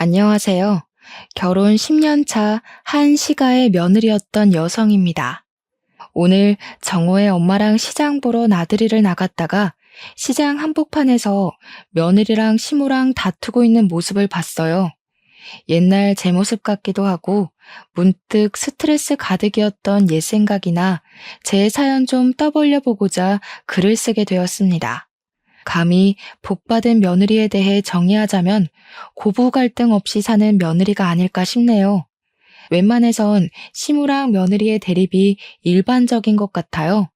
안녕하세요. 결혼 10년 차 한 시가의 며느리였던 여성입니다. 오늘 정호의 엄마랑 시장 보러 나들이를 나갔다가 시장 한복판에서 며느리랑 시모랑 다투고 있는 모습을 봤어요. 옛날 제 모습 같기도 하고 문득 스트레스 가득이었던 옛 생각이나 제 사연 좀 떠벌려 보고자 글을 쓰게 되었습니다. 감히 복받은 며느리에 대해 정의하자면 고부 갈등 없이 사는 며느리가 아닐까 싶네요. 웬만해선 시무랑 며느리의 대립이 일반적인 것 같아요.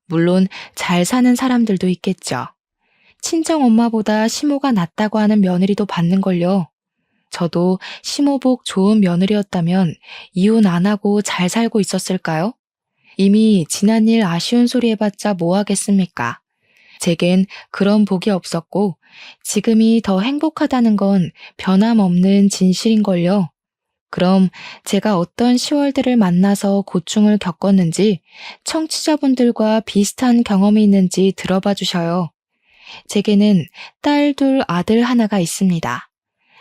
물론 잘 사는 사람들도 있겠죠. 친정 엄마보다 시모가 낫다고 하는 며느리도 봤는걸요. 저도 시모복 좋은 며느리였다면 이혼 안 하고 잘 살고 있었을까요? 이미 지난 일 아쉬운 소리 해봤자 뭐 하겠습니까? 제겐 그런 복이 없었고 지금이 더 행복하다는 건 변함없는 진실인걸요. 그럼 제가 어떤 시월들을 만나서 고충을 겪었는지 청취자분들과 비슷한 경험이 있는지 들어봐 주셔요. 제게는 딸 둘, 아들 하나가 있습니다.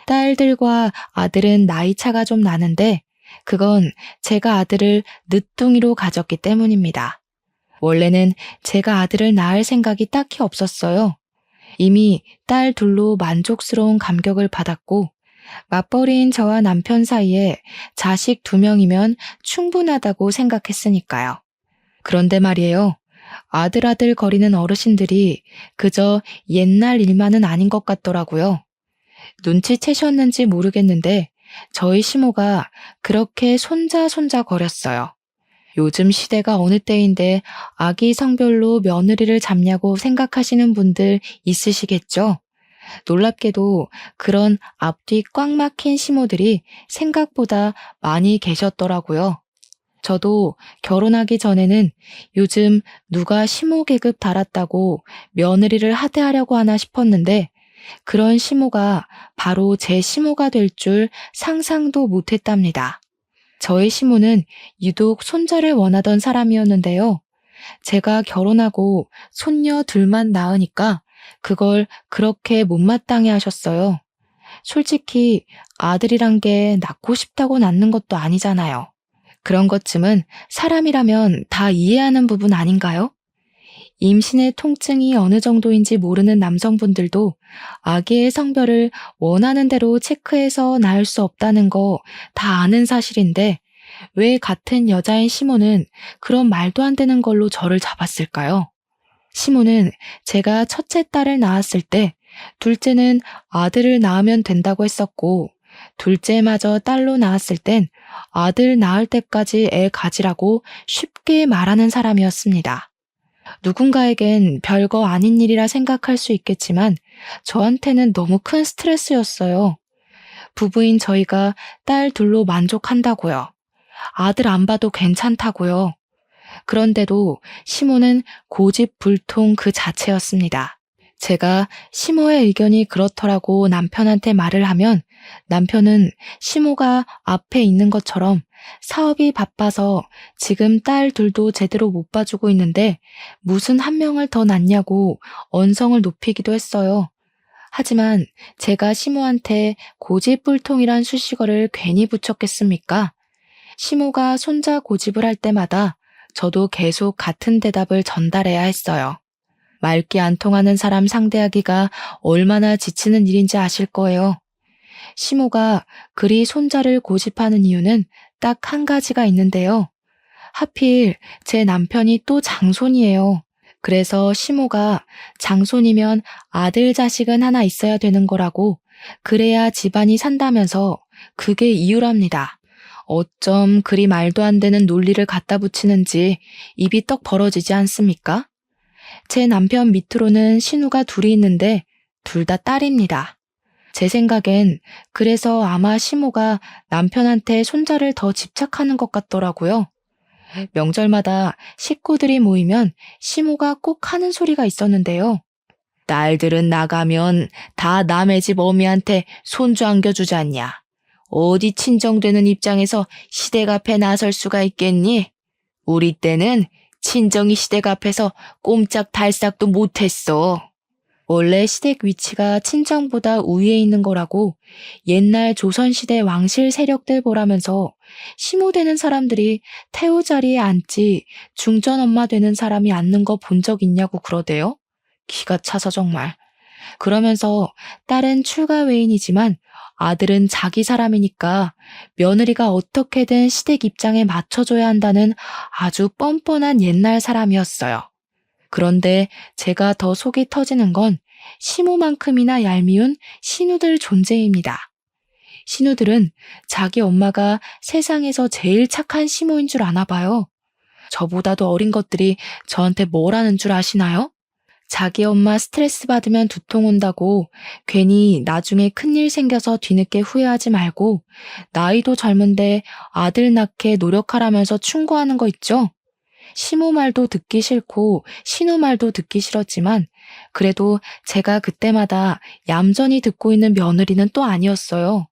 딸들과 아들은 나이 차가 좀 나는데 그건 제가 아들을 늦둥이로 가졌기 때문입니다. 원래는 제가 아들을 낳을 생각이 딱히 없었어요. 이미 딸 둘로 만족스러운 감격을 받았고 맞벌이인 저와 남편 사이에 자식 2명이면 충분하다고 생각했으니까요. 그런데 말이에요. 아들 거리는 어르신들이 그저 옛날 일만은 아닌 것 같더라고요. 눈치채셨는지 모르겠는데 저희 시모가 그렇게 손자 거렸어요. 요즘 시대가 어느 때인데 아기 성별로 며느리를 잡냐고 생각하시는 분들 있으시겠죠? 놀랍게도 그런 앞뒤 꽉 막힌 시모들이 생각보다 많이 계셨더라고요. 저도 결혼하기 전에는 요즘 누가 시모 계급 달았다고 며느리를 하대하려고 하나 싶었는데 그런 시모가 바로 제 시모가 될 줄 상상도 못했답니다. 저의 시모는 유독 손자를 원하던 사람이었는데요. 제가 결혼하고 손녀 둘만 낳으니까 그걸 그렇게 못마땅해 하셨어요. 솔직히 아들이란 게 낳고 싶다고 낳는 것도 아니잖아요. 그런 것쯤은 사람이라면 다 이해하는 부분 아닌가요? 임신의 통증이 어느 정도인지 모르는 남성분들도 아기의 성별을 원하는 대로 체크해서 낳을 수 없다는 거 다 아는 사실인데 왜 같은 여자인 시모는 그런 말도 안 되는 걸로 저를 잡았을까요? 시모는 제가 첫째 딸을 낳았을 때 둘째는 아들을 낳으면 된다고 했었고 둘째마저 딸로 낳았을 땐 아들 낳을 때까지 애 가지라고 쉽게 말하는 사람이었습니다. 누군가에겐 별거 아닌 일이라 생각할 수 있겠지만 저한테는 너무 큰 스트레스였어요. 부부인 저희가 딸 둘로 만족한다고요. 아들 안 봐도 괜찮다고요. 그런데도 시모는 고집불통 그 자체였습니다. 제가 시모의 의견이 그렇더라고 남편한테 말을 하면 남편은 시모가 앞에 있는 것처럼 사업이 바빠서 지금 딸 둘도 제대로 못 봐주고 있는데 무슨 한 명을 더 낳냐고 언성을 높이기도 했어요. 하지만 제가 시모한테 고집불통이란 수식어를 괜히 붙였겠습니까? 시모가 손자 고집을 할 때마다 저도 계속 같은 대답을 전달해야 했어요. 말귀 안 통하는 사람 상대하기가 얼마나 지치는 일인지 아실 거예요. 시모가 그리 손자를 고집하는 이유는 딱 한 가지가 있는데요. 하필 제 남편이 또 장손이에요. 그래서 시모가 장손이면 아들 자식은 하나 있어야 되는 거라고 그래야 집안이 산다면서 그게 이유랍니다. 어쩜 그리 말도 안 되는 논리를 갖다 붙이는지 입이 떡 벌어지지 않습니까? 제 남편 밑으로는 신우가 둘이 있는데 둘 다 딸입니다. 제 생각엔 그래서 아마 시모가 남편한테 손자를 더 집착하는 것 같더라고요. 명절마다 식구들이 모이면 시모가 꼭 하는 소리가 있었는데요. 딸들은 나가면 다 남의 집 어미한테 손주 안겨주지 않냐. 어디 친정되는 입장에서 시댁 앞에 나설 수가 있겠니? 우리 때는 친정이 시댁 앞에서 꼼짝달싹도 못했어. 원래 시댁 위치가 친정보다 우위에 있는 거라고 옛날 조선시대 왕실 세력들 보라면서 시모 되는 사람들이 태우 자리에 앉지 중전 엄마 되는 사람이 앉는 거 본 적 있냐고 그러대요. 기가 차서 정말. 그러면서 딸은 출가 외인이지만 아들은 자기 사람이니까 며느리가 어떻게든 시댁 입장에 맞춰줘야 한다는 아주 뻔뻔한 옛날 사람이었어요. 그런데 제가 더 속이 터지는 건 시모만큼이나 얄미운 신우들 존재입니다. 신우들은 자기 엄마가 세상에서 제일 착한 시모인 줄 아나 봐요. 저보다도 어린 것들이 저한테 뭘 하는 줄 아시나요? 자기 엄마 스트레스 받으면 두통 온다고 괜히 나중에 큰일 생겨서 뒤늦게 후회하지 말고 나이도 젊은데 아들 낳게 노력하라면서 충고하는 거 있죠? 시모 말도 듣기 싫고 신우 말도 듣기 싫었지만 그래도 제가 그때마다 얌전히 듣고 있는 며느리는 또 아니었어요.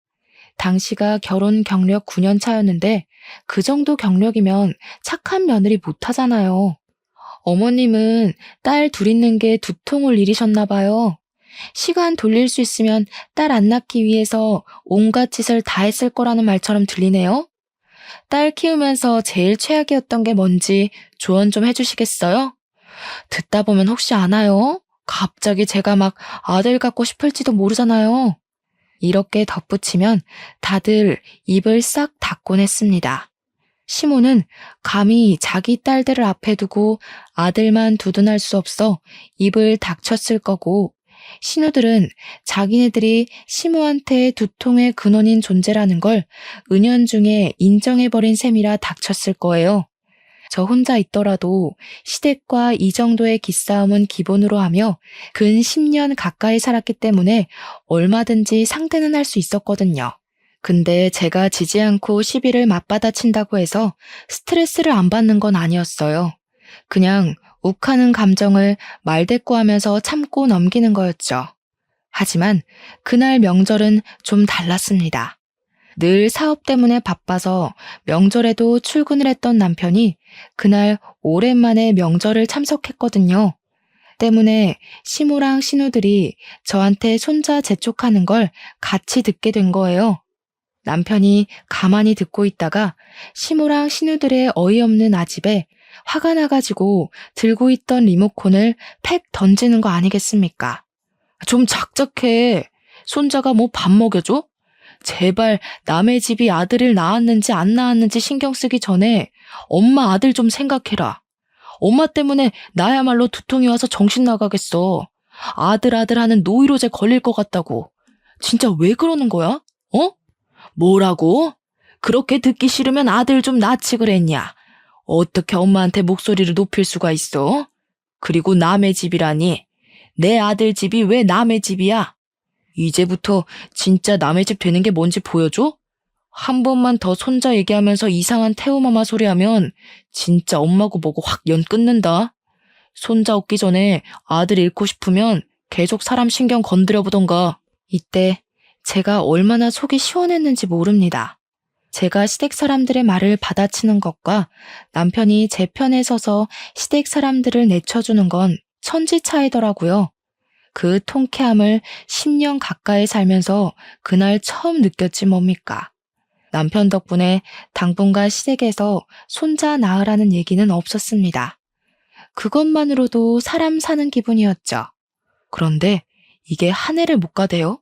당시가 결혼 경력 9년 차였는데 그 정도 경력이면 착한 며느리 못하잖아요. 어머님은 딸 둘 있는 게 두통을 일이셨나 봐요. 시간 돌릴 수 있으면 딸 안 낳기 위해서 온갖 짓을 다 했을 거라는 말처럼 들리네요. 딸 키우면서 제일 최악이었던 게 뭔지 조언 좀 해주시겠어요? 듣다 보면 혹시 아나요? 갑자기 제가 막 아들 갖고 싶을지도 모르잖아요. 이렇게 덧붙이면 다들 입을 싹 닫곤 했습니다. 시모는 감히 자기 딸들을 앞에 두고 아들만 두둔할 수 없어 입을 닥쳤을 거고, 신우들은 자기네들이 시모한테 두통의 근원인 존재라는 걸 은연중에 인정해버린 셈이라 닥쳤을 거예요. 저 혼자 있더라도 시댁과 이 정도의 기싸움은 기본으로 하며 근 10년 가까이 살았기 때문에 얼마든지 상대는 할 수 있었거든요. 근데 제가 지지 않고 시비를 맞받아친다고 해서 스트레스를 안 받는 건 아니었어요. 그냥 욱하는 감정을 말대꾸하면서 참고 넘기는 거였죠. 하지만 그날 명절은 좀 달랐습니다. 늘 사업 때문에 바빠서 명절에도 출근을 했던 남편이 그날 오랜만에 명절을 참석했거든요. 때문에 시모랑 신우들이 저한테 손자 재촉하는 걸 같이 듣게 된 거예요. 남편이 가만히 듣고 있다가 시모랑 신우들의 어이없는 아집에 화가 나가지고 들고 있던 리모컨을 팩 던지는 거 아니겠습니까? 좀 작작해. 손자가 뭐 밥 먹여줘? 제발 남의 집이 아들을 낳았는지 안 낳았는지 신경 쓰기 전에 엄마 아들 좀 생각해라. 엄마 때문에 나야말로 두통이 와서 정신 나가겠어. 아들 하는 노이로제 걸릴 것 같다고. 진짜 왜 그러는 거야? 어? 뭐라고? 그렇게 듣기 싫으면 아들 좀 낳지 그랬냐? 어떻게 엄마한테 목소리를 높일 수가 있어? 그리고 남의 집이라니. 내 아들 집이 왜 남의 집이야? 이제부터 진짜 남의 집 되는 게 뭔지 보여줘? 한 번만 더 손자 얘기하면서 이상한 태우마마 소리하면 진짜 엄마고 뭐고 확 연 끊는다. 손자 얻기 전에 아들 잃고 싶으면 계속 사람 신경 건드려 보던가. 이때 제가 얼마나 속이 시원했는지 모릅니다. 제가 시댁 사람들의 말을 받아치는 것과 남편이 제 편에 서서 시댁 사람들을 내쳐주는 건 천지 차이더라고요. 그 통쾌함을 10년 가까이 살면서 그날 처음 느꼈지 뭡니까. 남편 덕분에 당분간 시댁에서 손자 낳으라는 얘기는 없었습니다. 그것만으로도 사람 사는 기분이었죠. 그런데 이게 한 해를 못 가대요.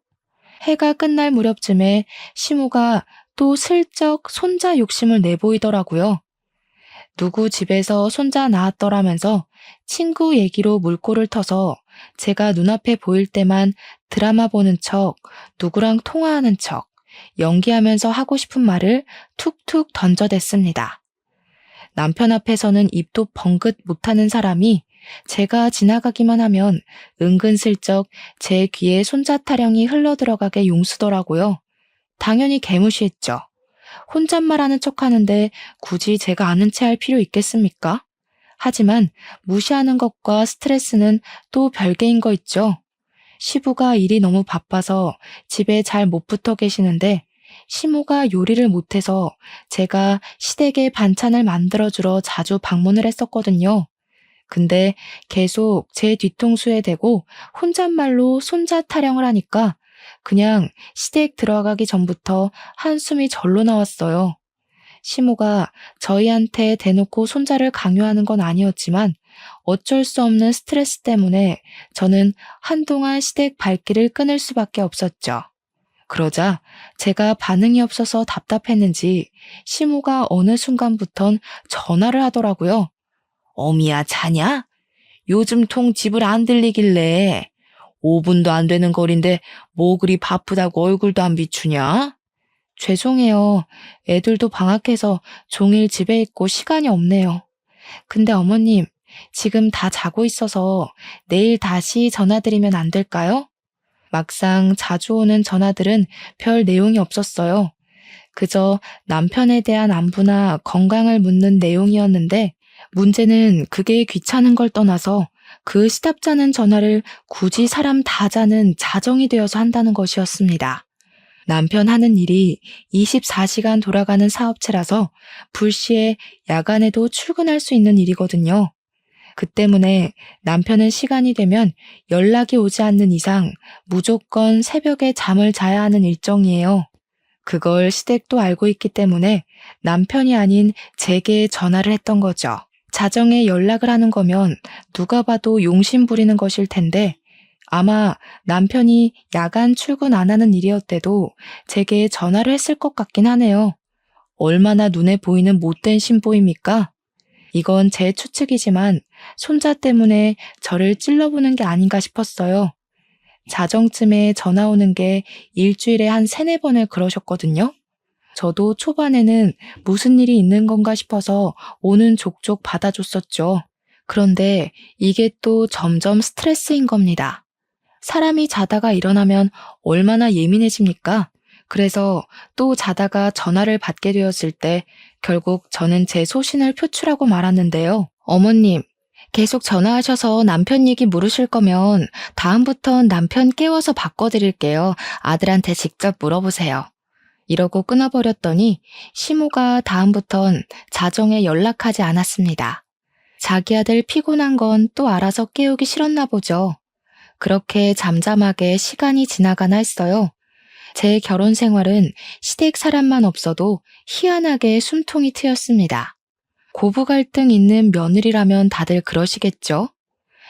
해가 끝날 무렵쯤에 시모가 또 슬쩍 손자 욕심을 내보이더라고요. 누구 집에서 손자 낳았더라면서 친구 얘기로 물꼬를 터서 제가 눈앞에 보일 때만 드라마 보는 척, 누구랑 통화하는 척, 연기하면서 하고 싶은 말을 툭툭 던져댔습니다. 남편 앞에서는 입도 벙긋 못하는 사람이 제가 지나가기만 하면 은근슬쩍 제 귀에 손자 타령이 흘러들어가게 용수더라고요. 당연히 개무시했죠. 혼잣말하는 척하는데 굳이 제가 아는 체 할 필요 있겠습니까? 하지만 무시하는 것과 스트레스는 또 별개인 거 있죠. 시부가 일이 너무 바빠서 집에 잘 못 붙어 계시는데 시모가 요리를 못해서 제가 시댁에 반찬을 만들어주러 자주 방문을 했었거든요. 근데 계속 제 뒤통수에 대고 혼잣말로 손자 타령을 하니까 그냥 시댁 들어가기 전부터 한숨이 절로 나왔어요. 시모가 저희한테 대놓고 손자를 강요하는 건 아니었지만 어쩔 수 없는 스트레스 때문에 저는 한동안 시댁 발길을 끊을 수밖에 없었죠. 그러자 제가 반응이 없어서 답답했는지 시모가 어느 순간부턴 전화를 하더라고요. 어미야, 자냐? 요즘 통 집을 안 들리길래 5분도 안 되는 거리인데 뭐 그리 바쁘다고 얼굴도 안 비추냐? 죄송해요. 애들도 방학해서 종일 집에 있고 시간이 없네요. 근데 어머님, 지금 다 자고 있어서 내일 다시 전화드리면 안 될까요? 막상 자주 오는 전화들은 별 내용이 없었어요. 그저 남편에 대한 안부나 건강을 묻는 내용이었는데 문제는 그게 귀찮은 걸 떠나서 그 시답잖은 전화를 굳이 사람 다 자는 자정이 되어서 한다는 것이었습니다. 남편 하는 일이 24시간 돌아가는 사업체라서 불시에 야간에도 출근할 수 있는 일이거든요. 그 때문에 남편은 시간이 되면 연락이 오지 않는 이상 무조건 새벽에 잠을 자야 하는 일정이에요. 그걸 시댁도 알고 있기 때문에 남편이 아닌 제게 전화를 했던 거죠. 자정에 연락을 하는 거면 누가 봐도 용심 부리는 것일 텐데 아마 남편이 야간 출근 안 하는 일이었대도 제게 전화를 했을 것 같긴 하네요. 얼마나 눈에 보이는 못된 신보입니까? 이건 제 추측이지만 손자 때문에 저를 찔러보는 게 아닌가 싶었어요. 자정쯤에 전화 오는 게 일주일에 한 3-4번을 그러셨거든요. 저도 초반에는 무슨 일이 있는 건가 싶어서 오는 족족 받아줬었죠. 그런데 이게 또 점점 스트레스인 겁니다. 사람이 자다가 일어나면 얼마나 예민해집니까? 그래서 또 자다가 전화를 받게 되었을 때 결국 저는 제 소신을 표출하고 말았는데요. 어머님, 계속 전화하셔서 남편 얘기 물으실 거면 다음부턴 남편 깨워서 바꿔드릴게요. 아들한테 직접 물어보세요. 이러고 끊어버렸더니 시모가 다음부턴 자정에 연락하지 않았습니다. 자기 아들 피곤한 건 또 알아서 깨우기 싫었나 보죠. 그렇게 잠잠하게 시간이 지나가나 했어요. 제 결혼 생활은 시댁 사람만 없어도 희한하게 숨통이 트였습니다. 고부 갈등 있는 며느리라면 다들 그러시겠죠?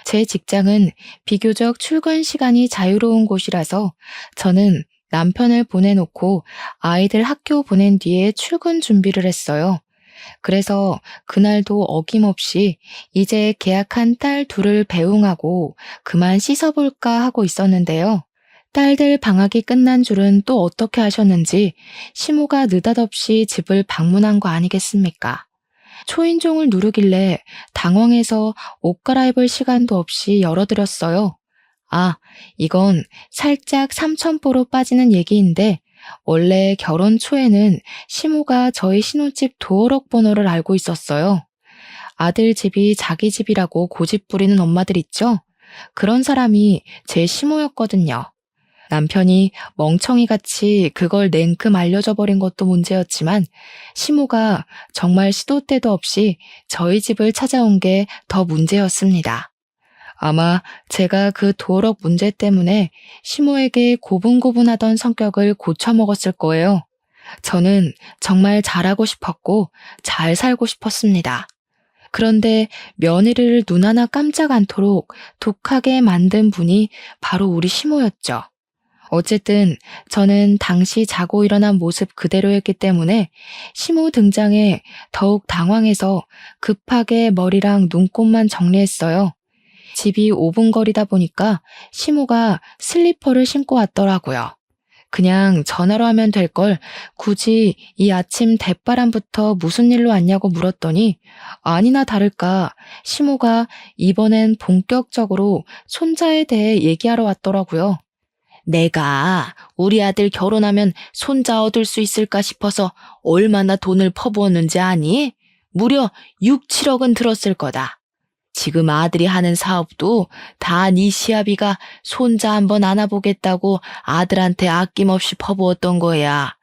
제 직장은 비교적 출근 시간이 자유로운 곳이라서 저는 남편을 보내놓고 아이들 학교 보낸 뒤에 출근 준비를 했어요. 그래서 그날도 어김없이 이제 계약한 딸 둘을 배웅하고 그만 씻어볼까 하고 있었는데요. 딸들 방학이 끝난 줄은 또 어떻게 하셨는지 시모가 느닷없이 집을 방문한 거 아니겠습니까? 초인종을 누르길래 당황해서 옷 갈아입을 시간도 없이 열어드렸어요. 아, 이건 살짝 삼천포로 빠지는 얘기인데 원래 결혼 초에는 시모가 저희 신혼집 도어록 번호를 알고 있었어요. 아들 집이 자기 집이라고 고집 부리는 엄마들 있죠? 그런 사람이 제 시모였거든요. 남편이 멍청이같이 그걸 냉큼 알려줘 버린 것도 문제였지만 시모가 정말 시도 때도 없이 저희 집을 찾아온 게 더 문제였습니다. 아마 제가 그 도어록 문제 때문에 시모에게 고분고분하던 성격을 고쳐먹었을 거예요. 저는 정말 잘하고 싶었고 잘 살고 싶었습니다. 그런데 며느리를 눈 하나 깜짝 않도록 독하게 만든 분이 바로 우리 시모였죠. 어쨌든 저는 당시 자고 일어난 모습 그대로였기 때문에 시모 등장에 더욱 당황해서 급하게 머리랑 눈곱만 정리했어요. 집이 5분 거리다 보니까 시모가 슬리퍼를 신고 왔더라고요. 그냥 전화로 하면 될 걸 굳이 이 아침 대바람부터 무슨 일로 왔냐고 물었더니 아니나 다를까 시모가 이번엔 본격적으로 손자에 대해 얘기하러 왔더라고요. 내가 우리 아들 결혼하면 손자 얻을 수 있을까 싶어서 얼마나 돈을 퍼부었는지 아니? 무려 6, 7억은 들었을 거다. 지금 아들이 하는 사업도 다 네 시아비가 손자 한번 안아보겠다고 아들한테 아낌없이 퍼부었던 거야.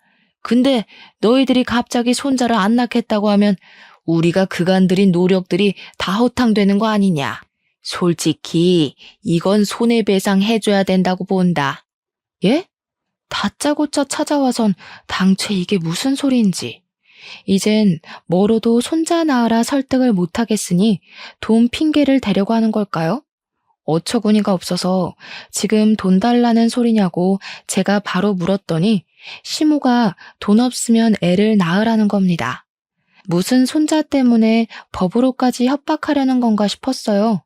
근데 너희들이 갑자기 손자를 안 낳겠다고 하면 우리가 그간 들인 노력들이 다 허탕되는 거 아니냐. 솔직히 이건 손해배상 해줘야 된다고 본다. 예? 다짜고짜 찾아와선 당최 이게 무슨 소리인지. 이젠 뭐로도 손자 낳으라 설득을 못하겠으니 돈 핑계를 대려고 하는 걸까요? 어처구니가 없어서 지금 돈 달라는 소리냐고 제가 바로 물었더니 시모가 돈 없으면 애를 낳으라는 겁니다. 무슨 손자 때문에 법으로까지 협박하려는 건가 싶었어요.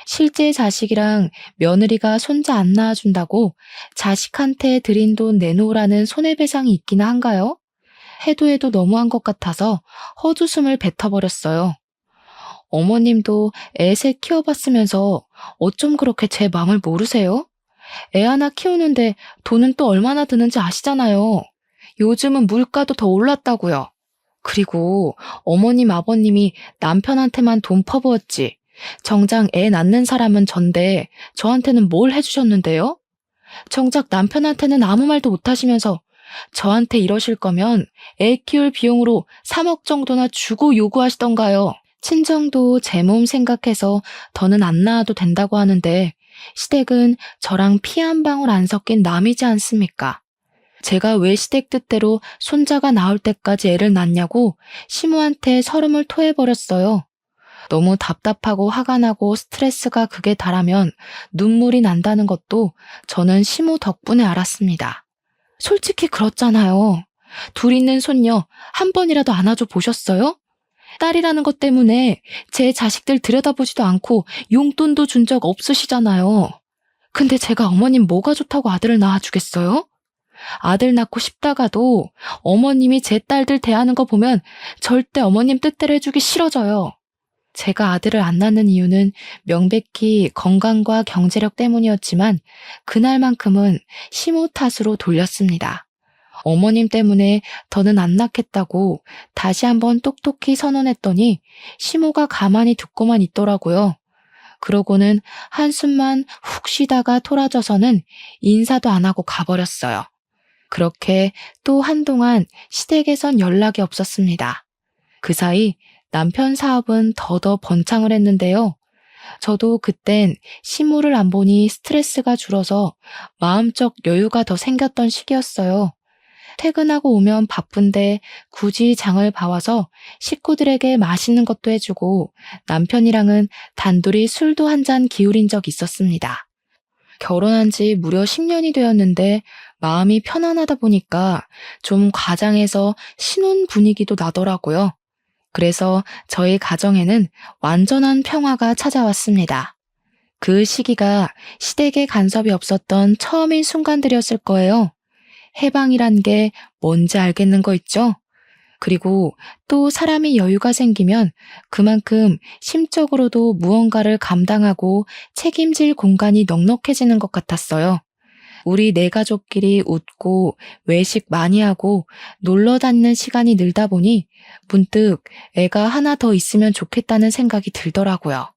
실제 자식이랑 며느리가 손자 안 낳아준다고 자식한테 드린 돈 내놓으라는 손해배상이 있기나 한가요? 해도 해도 너무한 것 같아서 헛웃음을 뱉어버렸어요. 어머님도 애셋 키워봤으면서 어쩜 그렇게 제 마음을 모르세요? 애 하나 키우는데 돈은 또 얼마나 드는지 아시잖아요. 요즘은 물가도 더 올랐다고요. 그리고 어머님 아버님이 남편한테만 돈 퍼부었지. 정작 애 낳는 사람은 전데 저한테는 뭘 해주셨는데요? 정작 남편한테는 아무 말도 못하시면서 저한테 이러실 거면 애 키울 비용으로 3억 정도나 주고 요구하시던가요. 친정도 제 몸 생각해서 더는 안 낳아도 된다고 하는데 시댁은 저랑 피 한 방울 안 섞인 남이지 않습니까? 제가 왜 시댁 뜻대로 손자가 나올 때까지 애를 낳냐고 시모한테 서름을 토해버렸어요. 너무 답답하고 화가 나고 스트레스가 극에 달하면 눈물이 난다는 것도 저는 시모 덕분에 알았습니다. 솔직히 그렇잖아요. 둘 있는 손녀 한 번이라도 안아줘 보셨어요? 딸이라는 것 때문에 제 자식들 들여다보지도 않고 용돈도 준 적 없으시잖아요. 근데 제가 어머님 뭐가 좋다고 아들을 낳아주겠어요? 아들 낳고 싶다가도 어머님이 제 딸들 대하는 거 보면 절대 어머님 뜻대로 해주기 싫어져요. 제가 아들을 안 낳는 이유는 명백히 건강과 경제력 때문이었지만 그날만큼은 시모 탓으로 돌렸습니다. 어머님 때문에 더는 안 낳겠다고 다시 한번 똑똑히 선언했더니 시모가 가만히 듣고만 있더라고요. 그러고는 한숨만 훅 쉬다가 토라져서는 인사도 안 하고 가버렸어요. 그렇게 또 한동안 시댁에선 연락이 없었습니다. 그 사이 남편 사업은 더더 번창을 했는데요. 저도 그땐 시모를 안 보니 스트레스가 줄어서 마음적 여유가 더 생겼던 시기였어요. 퇴근하고 오면 바쁜데 굳이 장을 봐와서 식구들에게 맛있는 것도 해주고 남편이랑은 단둘이 술도 한 잔 기울인 적 있었습니다. 결혼한 지 무려 10년이 되었는데 마음이 편안하다 보니까 좀 과장해서 신혼 분위기도 나더라고요. 그래서 저희 가정에는 완전한 평화가 찾아왔습니다. 그 시기가 시댁에 간섭이 없었던 처음인 순간들이었을 거예요. 해방이란 게 뭔지 알겠는 거 있죠? 그리고 또 사람이 여유가 생기면 그만큼 심적으로도 무언가를 감당하고 책임질 공간이 넉넉해지는 것 같았어요. 우리 네 가족끼리 웃고 외식 많이 하고 놀러 다니는 시간이 늘다 보니 문득 애가 하나 더 있으면 좋겠다는 생각이 들더라고요.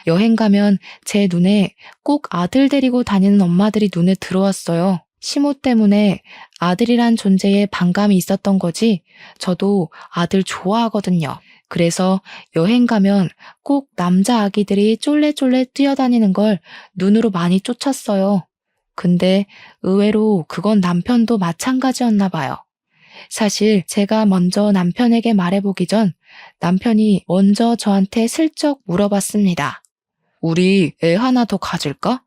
여행 가면 제 눈에 꼭 아들 데리고 다니는 엄마들이 눈에 들어왔어요. 시모 때문에 아들이란 존재에 반감이 있었던 거지 저도 아들 좋아하거든요. 그래서 여행 가면 꼭 남자 아기들이 쫄래쫄래 뛰어다니는 걸 눈으로 많이 쫓았어요. 근데 의외로 그건 남편도 마찬가지였나 봐요. 사실 제가 먼저 남편에게 말해보기 전 남편이 먼저 저한테 슬쩍 물어봤습니다. 우리 애 하나 더 가질까?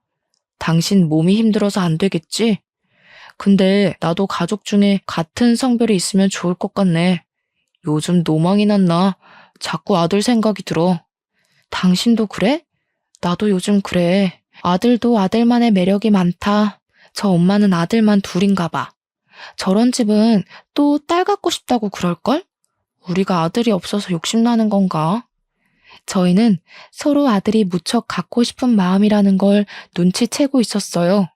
당신 몸이 힘들어서 안 되겠지? 근데 나도 가족 중에 같은 성별이 있으면 좋을 것 같네. 요즘 노망이 났나? 자꾸 아들 생각이 들어. 당신도 그래? 나도 요즘 그래. 아들도 아들만의 매력이 많다. 저 엄마는 아들만 둘인가 봐. 저런 집은 또 딸 갖고 싶다고 그럴걸? 우리가 아들이 없어서 욕심나는 건가? 저희는 서로 아들이 무척 갖고 싶은 마음이라는 걸 눈치채고 있었어요.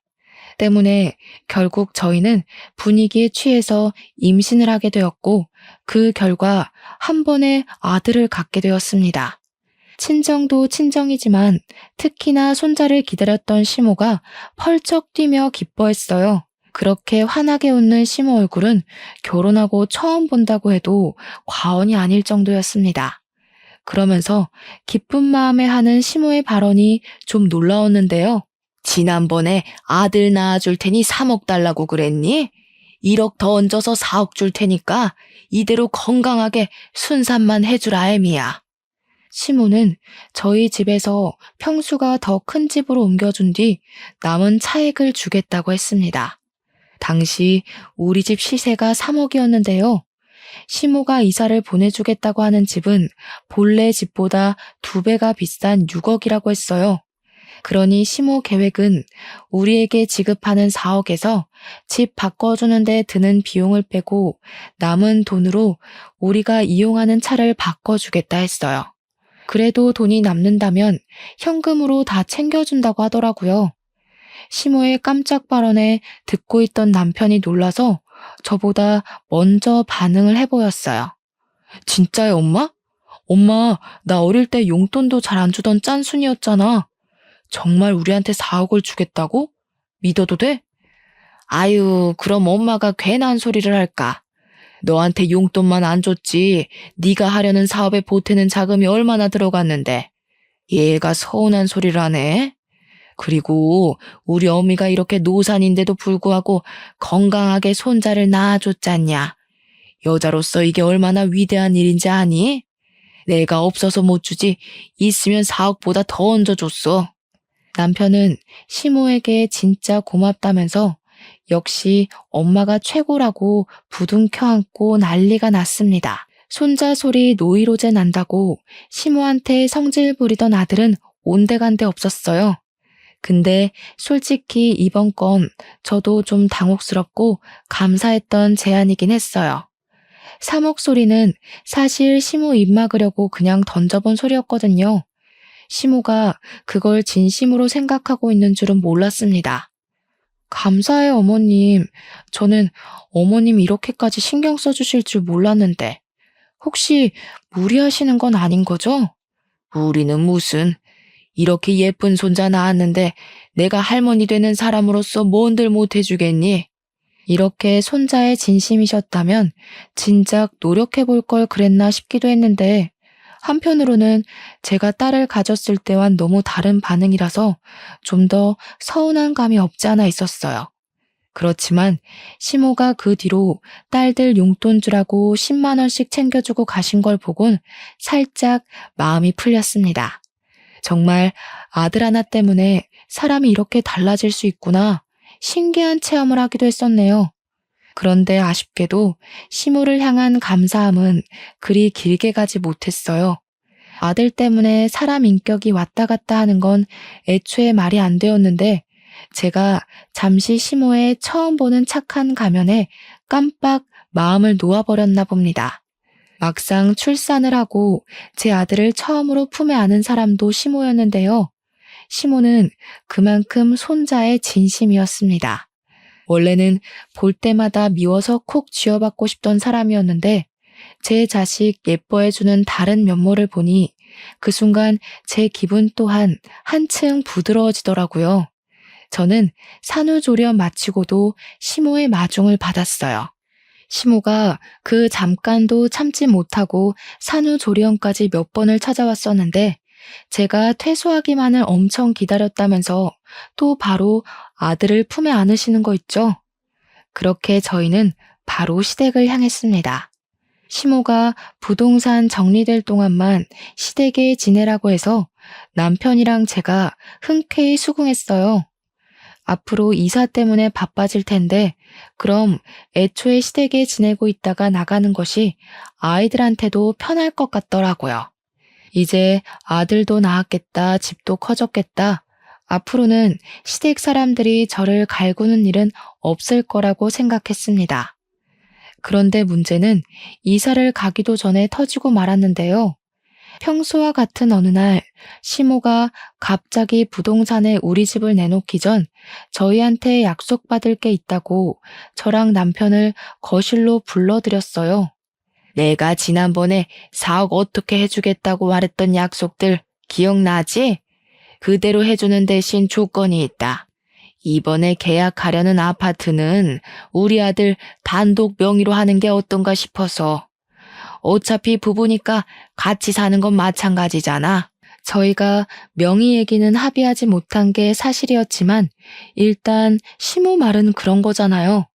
때문에 결국 저희는 분위기에 취해서 임신을 하게 되었고 그 결과 한 번에 아들을 갖게 되었습니다. 친정도 친정이지만 특히나 손자를 기다렸던 시모가 펄쩍 뛰며 기뻐했어요. 그렇게 환하게 웃는 시모 얼굴은 결혼하고 처음 본다고 해도 과언이 아닐 정도였습니다. 그러면서 기쁜 마음에 하는 시모의 발언이 좀 놀라웠는데요. 지난번에 아들 낳아줄 테니 3억 달라고 그랬니? 1억 더 얹어서 4억 줄 테니까 이대로 건강하게 순산만 해주라 애미야. 시모는 저희 집에서 평수가 더 큰 집으로 옮겨준 뒤 남은 차액을 주겠다고 했습니다. 당시 우리 집 시세가 3억이었는데요. 시모가 이사를 보내주겠다고 하는 집은 본래 집보다 2배가 비싼 6억이라고 했어요. 그러니 시모 계획은 우리에게 지급하는 4억에서 집 바꿔주는데 드는 비용을 빼고 남은 돈으로 우리가 이용하는 차를 바꿔주겠다 했어요. 그래도 돈이 남는다면 현금으로 다 챙겨준다고 하더라고요. 시모의 깜짝 발언에 듣고 있던 남편이 놀라서 저보다 먼저 반응을 해보였어요. 진짜요, 엄마? 엄마, 나 어릴 때 용돈도 잘 안 주던 짠순이었잖아. 정말 우리한테 4억을 주겠다고? 믿어도 돼? 아유, 그럼 엄마가 괜한 소리를 할까? 너한테 용돈만 안 줬지 네가 하려는 사업에 보태는 자금이 얼마나 들어갔는데. 얘가 서운한 소리를 하네. 그리고 우리 어미가 이렇게 노산인데도 불구하고 건강하게 손자를 낳아줬잖냐. 여자로서 이게 얼마나 위대한 일인지 아니? 내가 없어서 못 주지 있으면 4억보다 더 얹어줬어. 남편은 시모에게 진짜 고맙다면서 역시 엄마가 최고라고 부둥켜 안고 난리가 났습니다. 손자 소리 노이로제 난다고 시모한테 성질 부리던 아들은 온데간데 없었어요. 근데 솔직히 이번 건 저도 좀 당혹스럽고 감사했던 제안이긴 했어요. 3억 소리는 사실 시모 입 막으려고 그냥 던져본 소리였거든요. 시모가 그걸 진심으로 생각하고 있는 줄은 몰랐습니다. 감사해요, 어머님. 저는 어머님 이렇게까지 신경 써주실 줄 몰랐는데. 혹시 무리하시는 건 아닌 거죠? 무리는 무슨. 이렇게 예쁜 손자 낳았는데 내가 할머니 되는 사람으로서 뭔들 못해주겠니? 이렇게 손자의 진심이셨다면 진작 노력해볼 걸 그랬나 싶기도 했는데 한편으로는 제가 딸을 가졌을 때와는 너무 다른 반응이라서 좀 더 서운한 감이 없지 않아 있었어요. 그렇지만 시모가 그 뒤로 딸들 용돈 주라고 10만 원씩 챙겨주고 가신 걸 보곤 살짝 마음이 풀렸습니다. 정말 아들 하나 때문에 사람이 이렇게 달라질 수 있구나 신기한 체험을 하기도 했었네요. 그런데 아쉽게도 시모를 향한 감사함은 그리 길게 가지 못했어요. 아들 때문에 사람 인격이 왔다 갔다 하는 건 애초에 말이 안 되었는데 제가 잠시 시모의 처음 보는 착한 가면에 깜빡 마음을 놓아버렸나 봅니다. 막상 출산을 하고 제 아들을 처음으로 품에 안은 사람도 시모였는데요. 시모는 그만큼 손자의 진심이었습니다. 원래는 볼 때마다 미워서 콕 쥐어받고 싶던 사람이었는데 제 자식 예뻐해주는 다른 면모를 보니 그 순간 제 기분 또한 한층 부드러워지더라고요. 저는 산후조리원 마치고도 시모의 마중을 받았어요. 시모가 그 잠깐도 참지 못하고 산후조리원까지 몇 번을 찾아왔었는데 제가 퇴소하기만을 엄청 기다렸다면서 또 바로 아들을 품에 안으시는 거 있죠? 그렇게 저희는 바로 시댁을 향했습니다. 시모가 부동산 정리될 동안만 시댁에 지내라고 해서 남편이랑 제가 흔쾌히 수긍했어요. 앞으로 이사 때문에 바빠질 텐데 그럼 애초에 시댁에 지내고 있다가 나가는 것이 아이들한테도 편할 것 같더라고요. 이제 아들도 낳았겠다, 집도 커졌겠다. 앞으로는 시댁 사람들이 저를 갈구는 일은 없을 거라고 생각했습니다. 그런데 문제는 이사를 가기도 전에 터지고 말았는데요. 평소와 같은 어느 날 시모가 갑자기 부동산에 우리 집을 내놓기 전 저희한테 약속받을 게 있다고 저랑 남편을 거실로 불러들였어요. 내가 지난번에 4억 어떻게 해주겠다고 말했던 약속들 기억나지? 그대로 해주는 대신 조건이 있다. 이번에 계약하려는 아파트는 우리 아들 단독 명의로 하는 게 어떤가 싶어서. 어차피 부부니까 같이 사는 건 마찬가지잖아. 저희가 명의 얘기는 합의하지 못한 게 사실이었지만 일단 시모 말은 그런 거잖아요.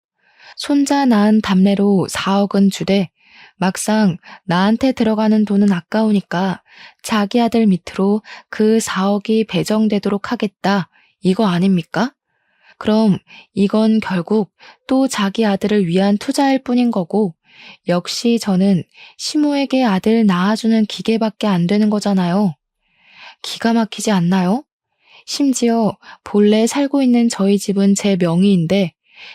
손자 낳은 답례로 4억은 주되 막상 나한테 들어가는 돈은 아까우니까 자기 아들 밑으로 그 4억이 배정되도록 하겠다. 이거 아닙니까? 그럼 이건 결국 또 자기 아들을 위한 투자일 뿐인 거고 역시 저는 시모에게 아들 낳아주는 기계밖에 안 되는 거잖아요. 기가 막히지 않나요? 심지어 본래 살고 있는 저희 집은 제 명의인데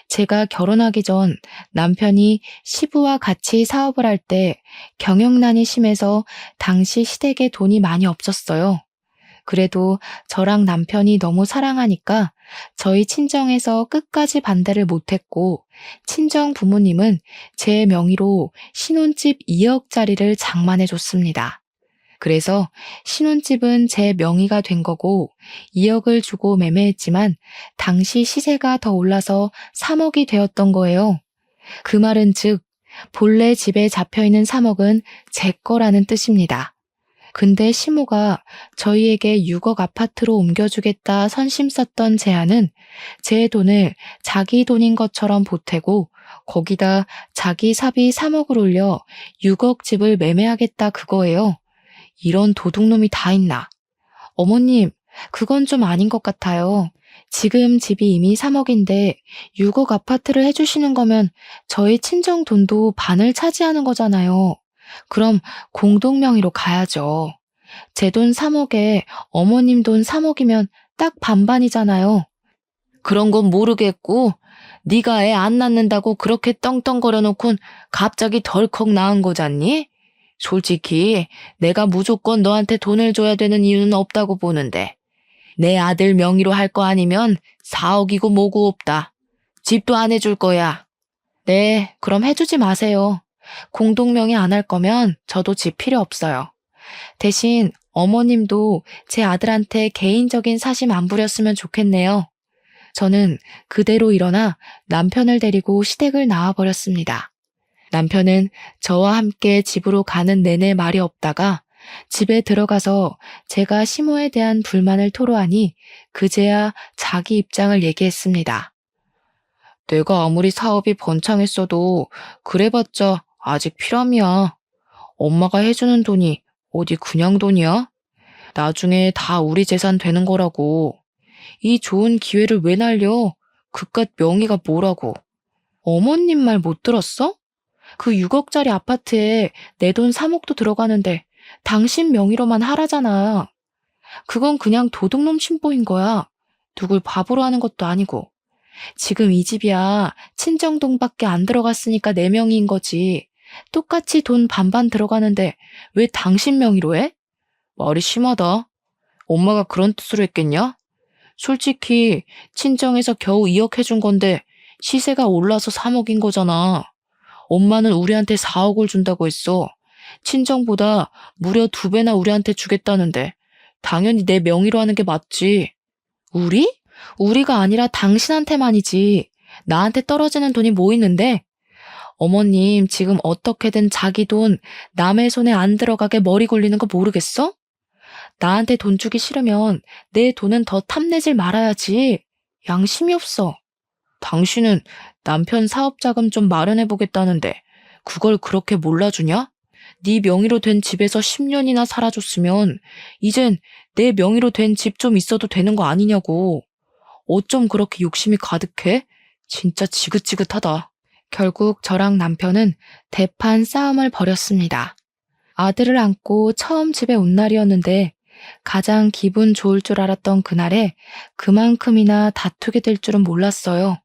제가 결혼하기 전 남편이 시부와 같이 사업을 할 때 경영난이 심해서 당시 시댁에 돈이 많이 없었어요. 그래도 저랑 남편이 너무 사랑하니까 저희 친정에서 끝까지 반대를 못했고 친정 부모님은 제 명의로 신혼집 2억짜리를 장만해줬습니다. 그래서 신혼집은 제 명의가 된 거고 2억을 주고 매매했지만 당시 시세가 더 올라서 3억이 되었던 거예요. 그 말은 즉 본래 집에 잡혀있는 3억은 제 거라는 뜻입니다. 근데 시모가 저희에게 6억 아파트로 옮겨주겠다 선심 썼던 제안은 제 돈을 자기 돈인 것처럼 보태고 거기다 자기 사비 3억을 올려 6억 집을 매매하겠다 그거예요. 이런 도둑놈이 다 있나. 어머님, 그건 좀 아닌 것 같아요. 지금 집이 이미 3억인데 6억 아파트를 해주시는 거면 저희 친정 돈도 반을 차지하는 거잖아요. 그럼 공동명의로 가야죠. 제 돈 3억에 어머님 돈 3억이면 딱 반반이잖아요. 그런 건 모르겠고 네가 애 안 낳는다고 그렇게 떵떵거려 놓곤 갑자기 덜컥 낳은 거잖니? 솔직히 내가 무조건 너한테 돈을 줘야 되는 이유는 없다고 보는데 내 아들 명의로 할 거 아니면 4억이고 뭐고 없다. 집도 안 해줄 거야. 네, 그럼 해주지 마세요. 공동명의 안 할 거면 저도 집 필요 없어요. 대신 어머님도 제 아들한테 개인적인 사심 안 부렸으면 좋겠네요. 저는 그대로 일어나 남편을 데리고 시댁을 나와버렸습니다. 남편은 저와 함께 집으로 가는 내내 말이 없다가 집에 들어가서 제가 시모에 대한 불만을 토로하니 그제야 자기 입장을 얘기했습니다. 내가 아무리 사업이 번창했어도 그래봤자 아직 피람이야. 엄마가 해주는 돈이 어디 그냥 돈이야? 나중에 다 우리 재산 되는 거라고. 이 좋은 기회를 왜 날려? 그깟 명의가 뭐라고. 어머님 말 못 들었어? 그 6억짜리 아파트에 내 돈 3억도 들어가는데 당신 명의로만 하라잖아. 그건 그냥 도둑놈 심보인 거야. 누굴 바보로 하는 것도 아니고. 지금 이 집이야 친정돈밖에 안 들어갔으니까 내 명의인 거지. 똑같이 돈 반반 들어가는데 왜 당신 명의로 해? 말이 심하다. 엄마가 그런 뜻으로 했겠냐? 솔직히 친정에서 겨우 2억 해준 건데 시세가 올라서 3억인 거잖아. 엄마는 우리한테 4억을 준다고 했어. 친정보다 무려 2배나 우리한테 주겠다는데 당연히 내 명의로 하는 게 맞지. 우리? 우리가 아니라 당신한테만이지. 나한테 떨어지는 돈이 뭐 있는데? 어머님 지금 어떻게든 자기 돈 남의 손에 안 들어가게 머리 굴리는 거 모르겠어? 나한테 돈 주기 싫으면 내 돈은 더 탐내질 말아야지. 양심이 없어. 당신은 남편 사업자금 좀 마련해보겠다는데 그걸 그렇게 몰라주냐? 네 명의로 된 집에서 10년이나 살아줬으면 이젠 내 명의로 된 집 좀 있어도 되는 거 아니냐고. 어쩜 그렇게 욕심이 가득해? 진짜 지긋지긋하다. 결국 저랑 남편은 대판 싸움을 벌였습니다. 아들을 안고 처음 집에 온 날이었는데 가장 기분 좋을 줄 알았던 그날에 그만큼이나 다투게 될 줄은 몰랐어요.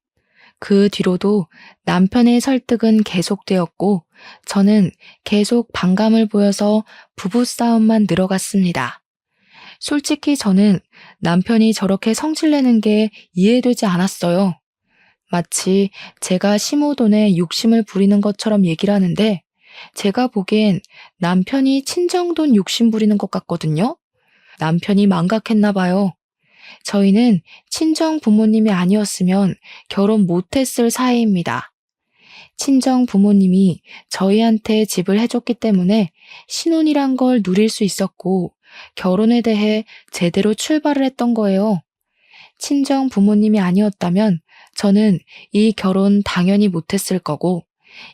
그 뒤로도 남편의 설득은 계속되었고 저는 계속 반감을 보여서 부부싸움만 늘어갔습니다. 솔직히 저는 남편이 저렇게 성질내는 게 이해되지 않았어요. 마치 제가 시모 돈에 욕심을 부리는 것처럼 얘기를 하는데 제가 보기엔 남편이 친정돈 욕심 부리는 것 같거든요. 남편이 망각했나 봐요. 저희는 친정 부모님이 아니었으면 결혼 못했을 사이입니다. 친정 부모님이 저희한테 집을 해줬기 때문에 신혼이란 걸 누릴 수 있었고 결혼에 대해 제대로 출발을 했던 거예요. 친정 부모님이 아니었다면 저는 이 결혼 당연히 못했을 거고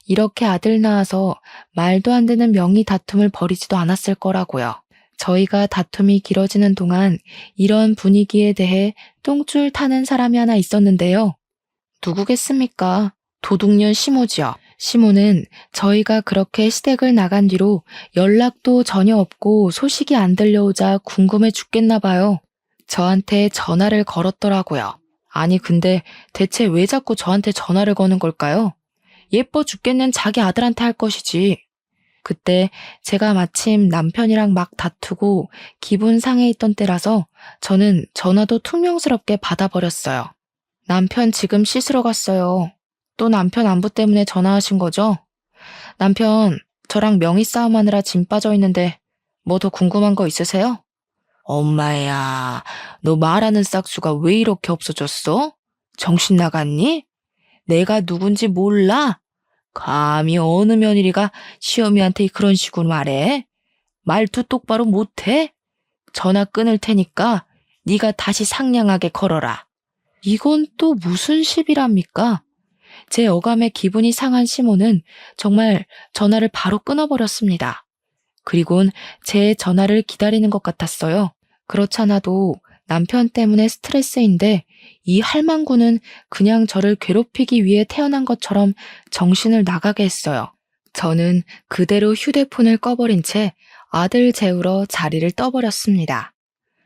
이렇게 아들 낳아서 말도 안 되는 명의 다툼을 벌이지도 않았을 거라고요. 저희가 다툼이 길어지는 동안 이런 분위기에 대해 똥줄 타는 사람이 하나 있었는데요. 누구겠습니까? 도둑년 시모지요. 시모는 저희가 그렇게 시댁을 나간 뒤로 연락도 전혀 없고 소식이 안 들려오자 궁금해 죽겠나 봐요. 저한테 전화를 걸었더라고요. 아니 근데 대체 왜 자꾸 저한테 전화를 거는 걸까요? 예뻐 죽겠는 자기 아들한테 할 것이지. 그때 제가 마침 남편이랑 막 다투고 기분 상해 있던 때라서 저는 전화도 퉁명스럽게 받아버렸어요. 남편 지금 씻으러 갔어요. 또 남편 안부 때문에 전화하신 거죠? 남편, 저랑 명의 싸움하느라 짐 빠져 있는데 뭐 더 궁금한 거 있으세요? 엄마야, 너 말하는 싹수가 왜 이렇게 없어졌어? 정신 나갔니? 내가 누군지 몰라? 감히 어느 며느리가 시어미한테 그런 식으로 말해? 말투 똑바로 못해? 전화 끊을 테니까 네가 다시 상냥하게 걸어라. 이건 또 무슨 시비랍니까? 제 어감에 기분이 상한 시모는 정말 전화를 바로 끊어버렸습니다. 그리곤 제 전화를 기다리는 것 같았어요. 그렇잖아도 남편 때문에 스트레스인데 이 할망구는 그냥 저를 괴롭히기 위해 태어난 것처럼 정신을 나가게 했어요. 저는 그대로 휴대폰을 꺼버린 채 아들 재우러 자리를 떠버렸습니다.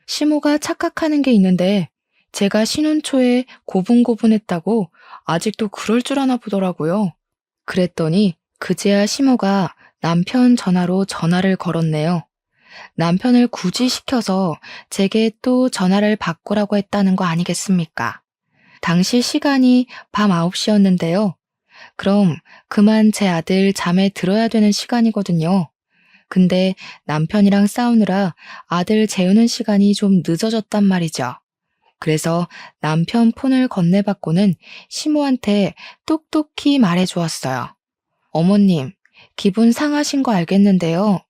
시모가 착각하는 게 있는데 제가 신혼 초에 고분고분했다고 아직도 그럴 줄 아나 보더라고요. 그랬더니 그제야 시모가 남편 전화로 전화를 걸었네요. 남편을 굳이 시켜서 제게 또 전화를 바꾸라고 했다는 거 아니겠습니까? 당시 시간이 밤 9시였는데요. 그럼 그만 제 아들 잠에 들어야 되는 시간이거든요. 근데 남편이랑 싸우느라 아들 재우는 시간이 좀 늦어졌단 말이죠. 그래서 남편 폰을 건네받고는 시모한테 똑똑히 말해주었어요. 어머님, 기분 상하신 거 알겠는데요.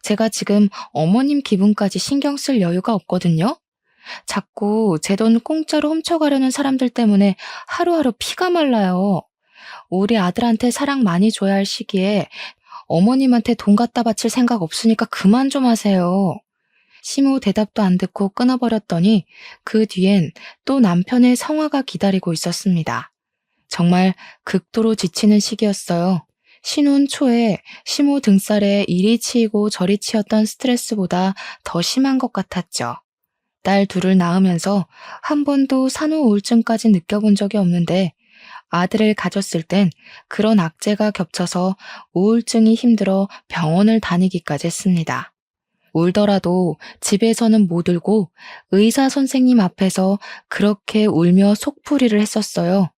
제가 지금 어머님 기분까지 신경 쓸 여유가 없거든요. 자꾸 제 돈 공짜로 훔쳐가려는 사람들 때문에 하루하루 피가 말라요. 우리 아들한테 사랑 많이 줘야 할 시기에 어머님한테 돈 갖다 바칠 생각 없으니까 그만 좀 하세요. 시모 대답도 안 듣고 끊어버렸더니 그 뒤엔 또 남편의 성화가 기다리고 있었습니다. 정말 극도로 지치는 시기였어요. 신혼 초에 시모 등살에 이리 치이고 저리 치였던 스트레스보다 더 심한 것 같았죠. 딸 둘을 낳으면서 한 번도 산후 우울증까지 느껴본 적이 없는데 아들을 가졌을 땐 그런 악재가 겹쳐서 우울증이 힘들어 병원을 다니기까지 했습니다. 울더라도 집에서는 못 울고 의사 선생님 앞에서 그렇게 울며 속풀이를 했었어요.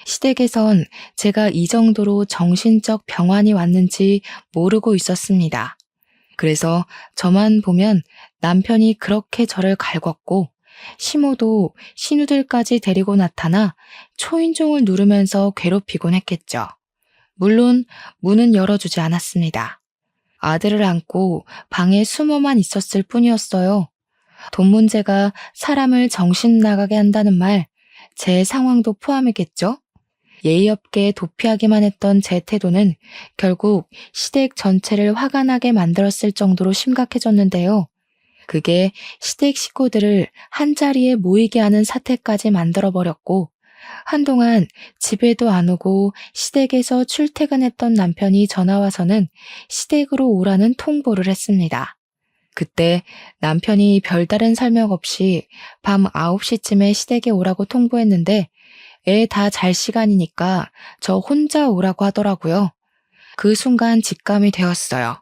시댁에선 제가 이 정도로 정신적 병환이 왔는지 모르고 있었습니다. 그래서 저만 보면 남편이 그렇게 저를 갈궜고 시모도 신우들까지 데리고 나타나 초인종을 누르면서 괴롭히곤 했겠죠. 물론 문은 열어주지 않았습니다. 아들을 안고 방에 숨어만 있었을 뿐이었어요. 돈 문제가 사람을 정신 나가게 한다는 말, 제 상황도 포함이겠죠? 예의 없게 도피하기만 했던 제 태도는 결국 시댁 전체를 화가 나게 만들었을 정도로 심각해졌는데요. 그게 시댁 식구들을 한자리에 모이게 하는 사태까지 만들어버렸고 한동안 집에도 안 오고 시댁에서 출퇴근했던 남편이 전화와서는 시댁으로 오라는 통보를 했습니다. 그때 남편이 별다른 설명 없이 밤 9시쯤에 시댁에 오라고 통보했는데 애 다 잘 시간이니까 저 혼자 오라고 하더라고요. 그 순간 직감이 되었어요.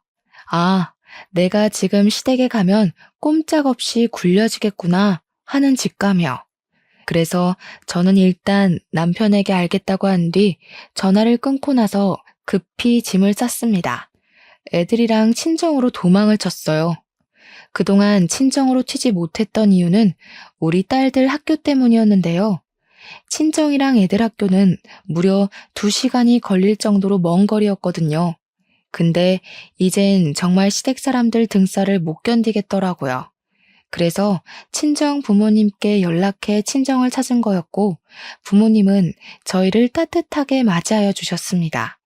아, 내가 지금 시댁에 가면 꼼짝없이 굴려지겠구나 하는 직감이요. 그래서 저는 일단 남편에게 알겠다고 한 뒤 전화를 끊고 나서 급히 짐을 쌌습니다. 애들이랑 친정으로 도망을 쳤어요. 그동안 친정으로 튀지 못했던 이유는 우리 딸들 학교 때문이었는데요. 친정이랑 애들 학교는 무려 2시간이 걸릴 정도로 먼 거리였거든요. 근데 이젠 정말 시댁 사람들 등살을 못 견디겠더라고요. 그래서 친정 부모님께 연락해 친정을 찾은 거였고, 부모님은 저희를 따뜻하게 맞이하여 주셨습니다.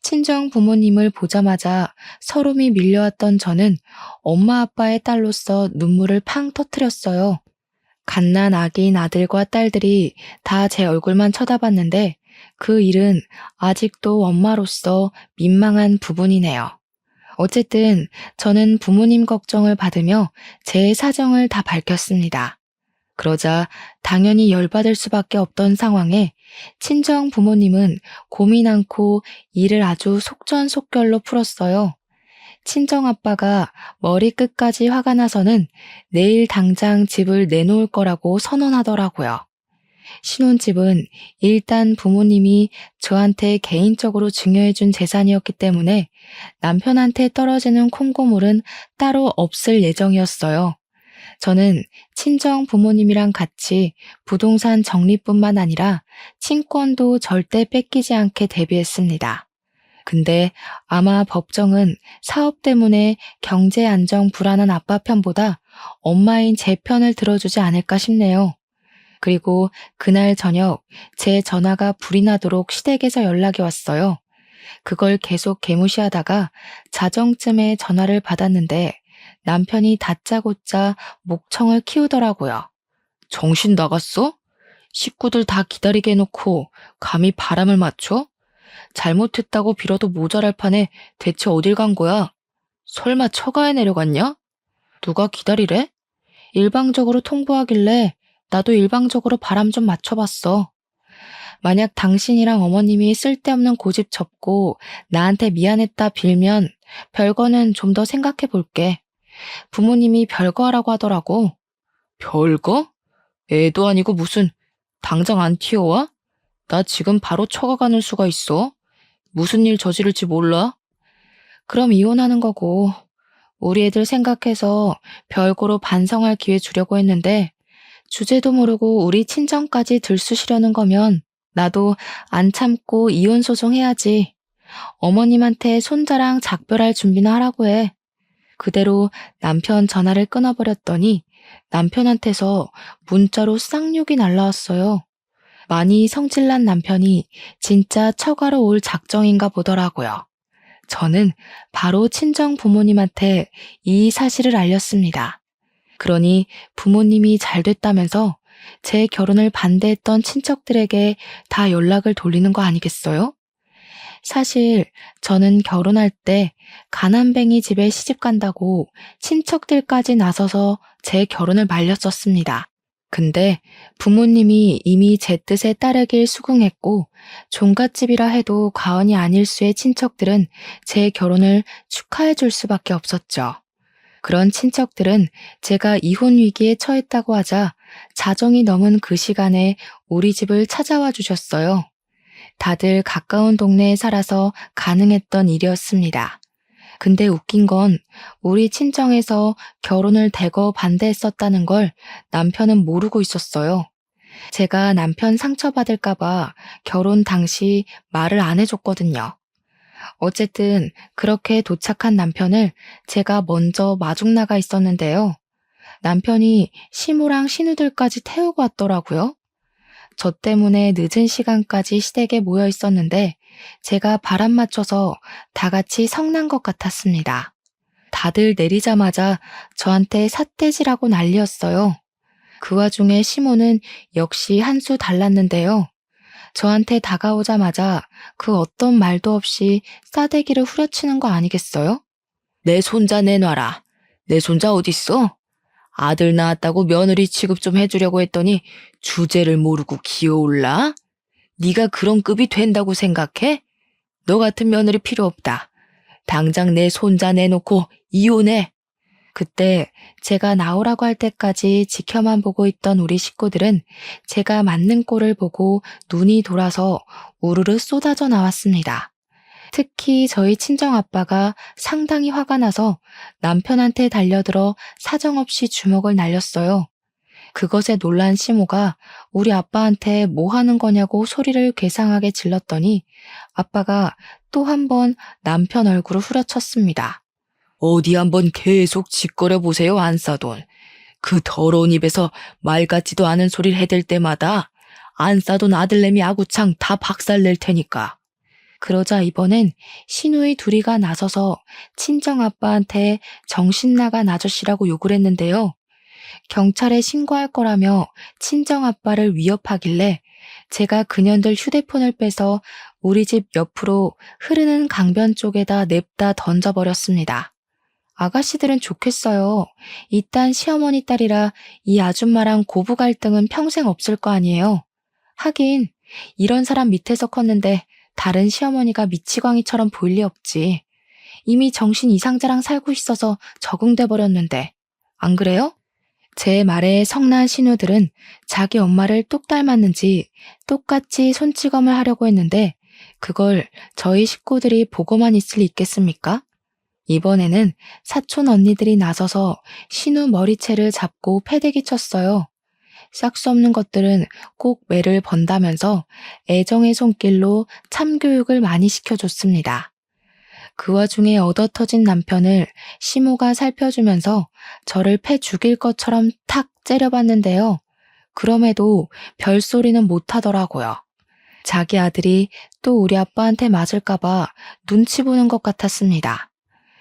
친정 부모님을 보자마자 서름이 밀려왔던 저는 엄마 아빠의 딸로서 눈물을 팡 터뜨렸어요. 갓난 아기인 아들과 딸들이 다 제 얼굴만 쳐다봤는데 그 일은 아직도 엄마로서 민망한 부분이네요. 어쨌든 저는 부모님 걱정을 받으며 제 사정을 다 밝혔습니다. 그러자 당연히 열받을 수밖에 없던 상황에 친정 부모님은 고민 않고 일을 아주 속전속결로 풀었어요. 친정 아빠가 머리끝까지 화가 나서는 내일 당장 집을 내놓을 거라고 선언하더라고요. 신혼집은 일단 부모님이 저한테 개인적으로 증여해준 재산이었기 때문에 남편한테 떨어지는 콩고물은 따로 없을 예정이었어요. 저는 친정 부모님이랑 같이 부동산 정리뿐만 아니라 친권도 절대 뺏기지 않게 대비했습니다. 근데 아마 법정은 사업 때문에 경제 안정 불안한 아빠 편보다 엄마인 제 편을 들어주지 않을까 싶네요. 그리고 그날 저녁 제 전화가 불이 나도록 시댁에서 연락이 왔어요. 그걸 계속 개무시하다가 자정쯤에 전화를 받았는데 남편이 다짜고짜 목청을 키우더라고요. 정신 나갔어? 식구들 다 기다리게 해놓고 감히 바람을 맞춰? 잘못했다고 빌어도 모자랄 판에 대체 어딜 간 거야? 설마 처가에 내려갔냐? 누가 기다리래? 일방적으로 통보하길래 나도 일방적으로 바람 좀 맞춰봤어. 만약 당신이랑 어머님이 쓸데없는 고집 접고 나한테 미안했다 빌면 별거는 좀 더 생각해 볼게. 부모님이 별거 하라고 하더라고. 별거? 애도 아니고 무슨 당장 안 튀어와? 나 지금 바로 처가 가는 수가 있어. 무슨 일 저지를지 몰라? 그럼 이혼하는 거고 우리 애들 생각해서 별거로 반성할 기회 주려고 했는데 주제도 모르고 우리 친정까지 들쑤시려는 거면 나도 안 참고 이혼 소송 해야지. 어머님한테 손자랑 작별할 준비나 하라고 해. 그대로 남편 전화를 끊어버렸더니 남편한테서 문자로 쌍욕이 날라왔어요. 많이 성질난 남편이 진짜 처가로 올 작정인가 보더라고요. 저는 바로 친정 부모님한테 이 사실을 알렸습니다. 그러니 부모님이 잘 됐다면서 제 결혼을 반대했던 친척들에게 다 연락을 돌리는 거 아니겠어요? 사실 저는 결혼할 때 가난뱅이 집에 시집 간다고 친척들까지 나서서 제 결혼을 말렸었습니다. 근데 부모님이 이미 제 뜻에 따르길 수긍했고 종갓집이라 해도 과언이 아닐 수의 친척들은 제 결혼을 축하해 줄 수밖에 없었죠. 그런 친척들은 제가 이혼 위기에 처했다고 하자 자정이 넘은 그 시간에 우리 집을 찾아와 주셨어요. 다들 가까운 동네에 살아서 가능했던 일이었습니다. 근데 웃긴 건 우리 친정에서 결혼을 대거 반대했었다는 걸 남편은 모르고 있었어요. 제가 남편 상처받을까봐 결혼 당시 말을 안 해줬거든요. 어쨌든 그렇게 도착한 남편을 제가 먼저 마중 나가 있었는데요. 남편이 시모랑 신우들까지 태우고 왔더라고요. 저 때문에 늦은 시간까지 시댁에 모여 있었는데 제가 바람 맞춰서 다 같이 성난 것 같았습니다. 다들 내리자마자 저한테 삿대질하고 난리였어요. 그 와중에 시모는 역시 한 수 달랐는데요. 저한테 다가오자마자 그 어떤 말도 없이 싸대기를 후려치는 거 아니겠어요? 내 손자 내놔라. 내 손자 어딨어? 아들 낳았다고 며느리 취급 좀 해주려고 했더니 주제를 모르고 기어올라? 네가 그런 급이 된다고 생각해? 너 같은 며느리 필요 없다. 당장 내 손자 내놓고 이혼해. 그때 제가 나오라고 할 때까지 지켜만 보고 있던 우리 식구들은 제가 맞는 꼴을 보고 눈이 돌아서 우르르 쏟아져 나왔습니다. 특히 저희 친정아빠가 상당히 화가 나서 남편한테 달려들어 사정없이 주먹을 날렸어요. 그것에 놀란 시모가 우리 아빠한테 뭐 하는 거냐고 소리를 괴상하게 질렀더니 아빠가 또 한 번 남편 얼굴을 후려쳤습니다. 어디 한번 계속 짓거려 보세요, 안싸돈. 그 더러운 입에서 말 같지도 않은 소리를 해댈 때마다 안싸돈 아들내미 아구창 다 박살낼 테니까. 그러자 이번엔 시누이 둘이가 나서서 친정아빠한테 정신나간 아저씨라고 욕을 했는데요. 경찰에 신고할 거라며 친정아빠를 위협하길래 제가 그년들 휴대폰을 빼서 우리 집 옆으로 흐르는 강변 쪽에다 냅다 던져버렸습니다. 아가씨들은 좋겠어요. 이딴 시어머니 딸이라 이 아줌마랑 고부 갈등은 평생 없을 거 아니에요. 하긴 이런 사람 밑에서 컸는데 다른 시어머니가 미치광이처럼 보일 리 없지. 이미 정신 이상자랑 살고 있어서 적응돼 버렸는데. 안 그래요? 제 말에 성난 신우들은 자기 엄마를 똑 닮았는지 똑같이 손찌검을 하려고 했는데 그걸 저희 식구들이 보고만 있을 리 있겠습니까? 이번에는 사촌 언니들이 나서서 신우 머리채를 잡고 패대기 쳤어요. 싹 수 없는 것들은 꼭 매를 번다면서 애정의 손길로 참교육을 많이 시켜줬습니다. 그 와중에 얻어터진 남편을 시모가 살펴주면서 저를 패 죽일 것처럼 탁 째려봤는데요. 그럼에도 별소리는 못하더라고요. 자기 아들이 또 우리 아빠한테 맞을까봐 눈치 보는 것 같았습니다.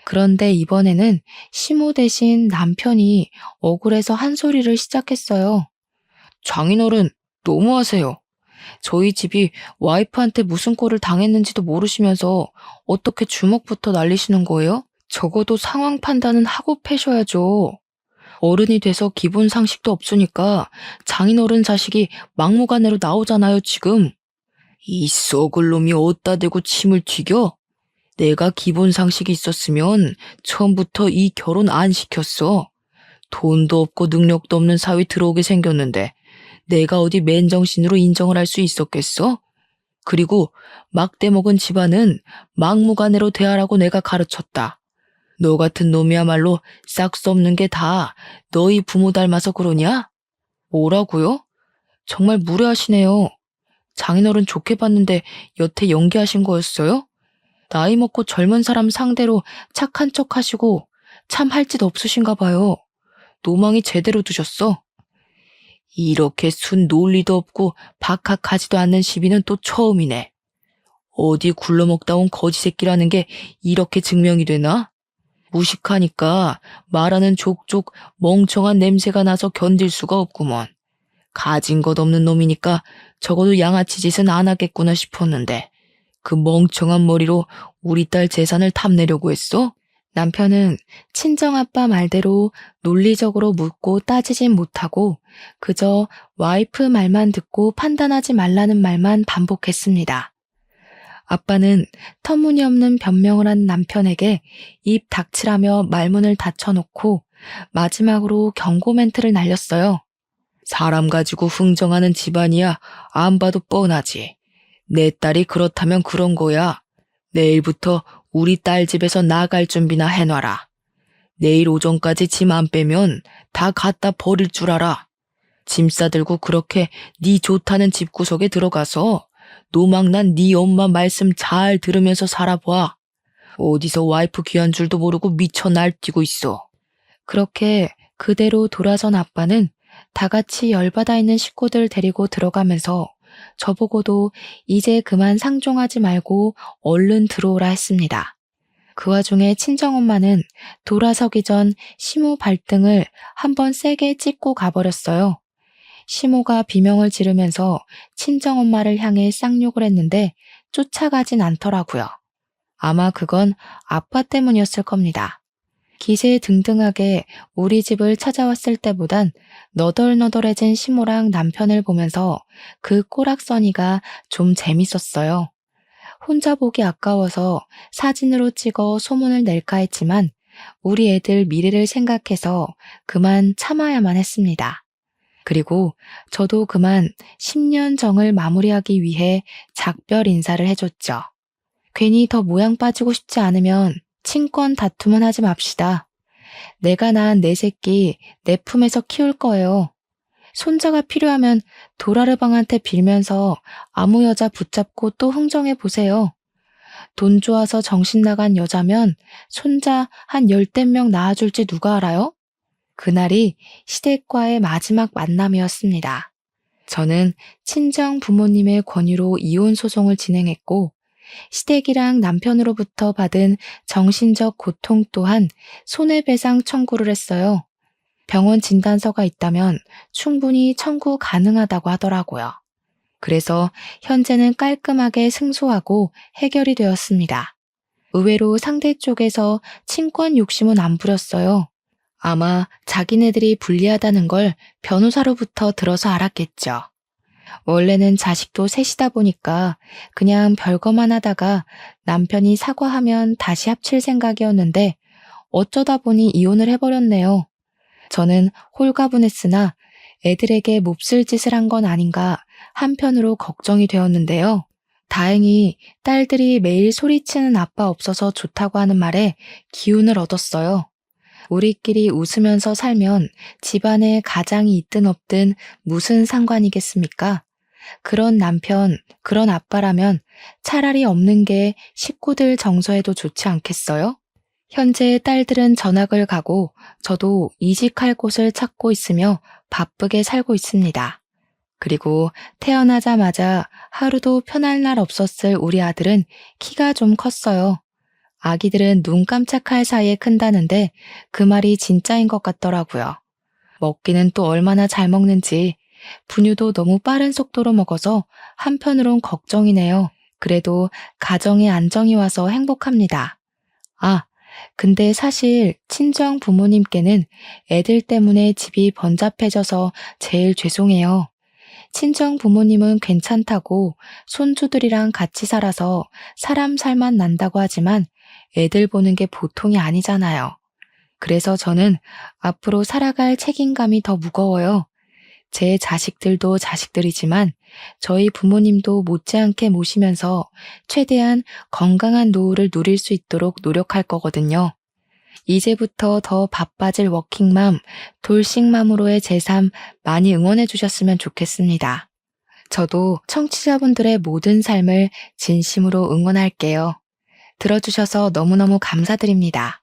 그런데 이번에는 시모 대신 남편이 억울해서 한 소리를 시작했어요. 장인어른, 너무하세요. 저희 집이 와이프한테 무슨 꼴을 당했는지도 모르시면서 어떻게 주먹부터 날리시는 거예요? 적어도 상황 판단은 하고 패셔야죠. 어른이 돼서 기본 상식도 없으니까 장인어른 자식이 막무가내로 나오잖아요, 지금. 이 썩을 놈이 어디다 대고 침을 튀겨? 내가 기본 상식이 있었으면 처음부터 이 결혼 안 시켰어. 돈도 없고 능력도 없는 사위 들어오게 생겼는데 내가 어디 맨정신으로 인정을 할 수 있었겠어? 그리고 막대 먹은 집안은 막무가내로 대하라고 내가 가르쳤다. 너 같은 놈이야말로 싹 수 없는 게 다 너희 부모 닮아서 그러냐? 뭐라고요? 정말 무례하시네요. 장인어른 좋게 봤는데 여태 연기하신 거였어요? 나이 먹고 젊은 사람 상대로 착한 척 하시고 참 할 짓 없으신가 봐요. 노망이 제대로 두셨어. 이렇게 순 논리도 없고 박학하지도 않는 시비는 또 처음이네. 어디 굴러먹다 온 거지 새끼라는 게 이렇게 증명이 되나? 무식하니까 말하는 족족 멍청한 냄새가 나서 견딜 수가 없구먼. 가진 것 없는 놈이니까 적어도 양아치 짓은 안 하겠구나 싶었는데 그 멍청한 머리로 우리 딸 재산을 탐내려고 했어? 남편은 친정아빠 말대로 논리적으로 묻고 따지진 못하고 그저 와이프 말만 듣고 판단하지 말라는 말만 반복했습니다. 아빠는 터무니없는 변명을 한 남편에게 입 닥치라며 말문을 닫혀놓고 마지막으로 경고 멘트를 날렸어요. 사람 가지고 흥정하는 집안이야 안 봐도 뻔하지. 내 딸이 그렇다면 그런 거야. 내일부터 우리 딸 집에서 나갈 준비나 해놔라. 내일 오전까지 짐 안 빼면 다 갖다 버릴 줄 알아. 짐 싸들고 그렇게 네 좋다는 집구석에 들어가서 노망난 네 엄마 말씀 잘 들으면서 살아봐. 어디서 와이프 귀한 줄도 모르고 미쳐 날뛰고 있어. 그렇게 그대로 돌아선 아빠는 다 같이 열받아 있는 식구들 데리고 들어가면서 저보고도 이제 그만 상종하지 말고 얼른 들어오라 했습니다. 그 와중에 친정엄마는 돌아서기 전 시모 발등을 한번 세게 찍고 가버렸어요. 시모가 비명을 지르면서 친정엄마를 향해 쌍욕을 했는데 쫓아가진 않더라고요. 아마 그건 아빠 때문이었을 겁니다. 기세등등하게 우리 집을 찾아왔을 때보단 너덜너덜해진 시모랑 남편을 보면서 그 꼬락서니가 좀 재밌었어요. 혼자 보기 아까워서 사진으로 찍어 소문을 낼까 했지만 우리 애들 미래를 생각해서 그만 참아야만 했습니다. 그리고 저도 그만 10년 정을 마무리하기 위해 작별 인사를 해줬죠. 괜히 더 모양 빠지고 싶지 않으면 친권 다툼은 하지 맙시다. 내가 낳은 내 새끼 내 품에서 키울 거예요. 손자가 필요하면 도라르방한테 빌면서 아무 여자 붙잡고 또 흥정해 보세요. 돈 좋아서 정신 나간 여자면 손자 한 열댓 명 낳아줄지 누가 알아요? 그날이 시댁과의 마지막 만남이었습니다. 저는 친정 부모님의 권유로 이혼 소송을 진행했고, 시댁이랑 남편으로부터 받은 정신적 고통 또한 손해배상 청구를 했어요. 병원 진단서가 있다면 충분히 청구 가능하다고 하더라고요. 그래서 현재는 깔끔하게 승소하고 해결이 되었습니다. 의외로 상대 쪽에서 친권 욕심은 안 부렸어요. 아마 자기네들이 불리하다는 걸 변호사로부터 들어서 알았겠죠. 원래는 자식도 셋이다 보니까 그냥 별거만 하다가 남편이 사과하면 다시 합칠 생각이었는데 어쩌다 보니 이혼을 해버렸네요. 저는 홀가분했으나 애들에게 몹쓸 짓을 한 건 아닌가 한편으로 걱정이 되었는데요. 다행히 딸들이 매일 소리치는 아빠 없어서 좋다고 하는 말에 기운을 얻었어요. 우리끼리 웃으면서 살면 집안에 가장이 있든 없든 무슨 상관이겠습니까? 그런 남편, 그런 아빠라면 차라리 없는 게 식구들 정서에도 좋지 않겠어요? 현재 딸들은 전학을 가고 저도 이직할 곳을 찾고 있으며 바쁘게 살고 있습니다. 그리고 태어나자마자 하루도 편할 날 없었을 우리 아들은 키가 좀 컸어요. 아기들은 눈 깜짝할 사이에 큰다는데 그 말이 진짜인 것 같더라고요. 먹기는 또 얼마나 잘 먹는지 분유도 너무 빠른 속도로 먹어서 한편으론 걱정이네요. 그래도 가정에 안정이 와서 행복합니다. 아, 근데 사실 친정 부모님께는 애들 때문에 집이 번잡해져서 제일 죄송해요. 친정 부모님은 괜찮다고 손주들이랑 같이 살아서 사람 살만 난다고 하지만 애들 보는 게 보통이 아니잖아요. 그래서 저는 앞으로 살아갈 책임감이 더 무거워요. 제 자식들도 자식들이지만 저희 부모님도 못지않게 모시면서 최대한 건강한 노후를 누릴 수 있도록 노력할 거거든요. 이제부터 더 바빠질 워킹맘, 돌싱맘으로의 제 삶 많이 응원해 주셨으면 좋겠습니다. 저도 청취자분들의 모든 삶을 진심으로 응원할게요. 들어주셔서 너무너무 감사드립니다.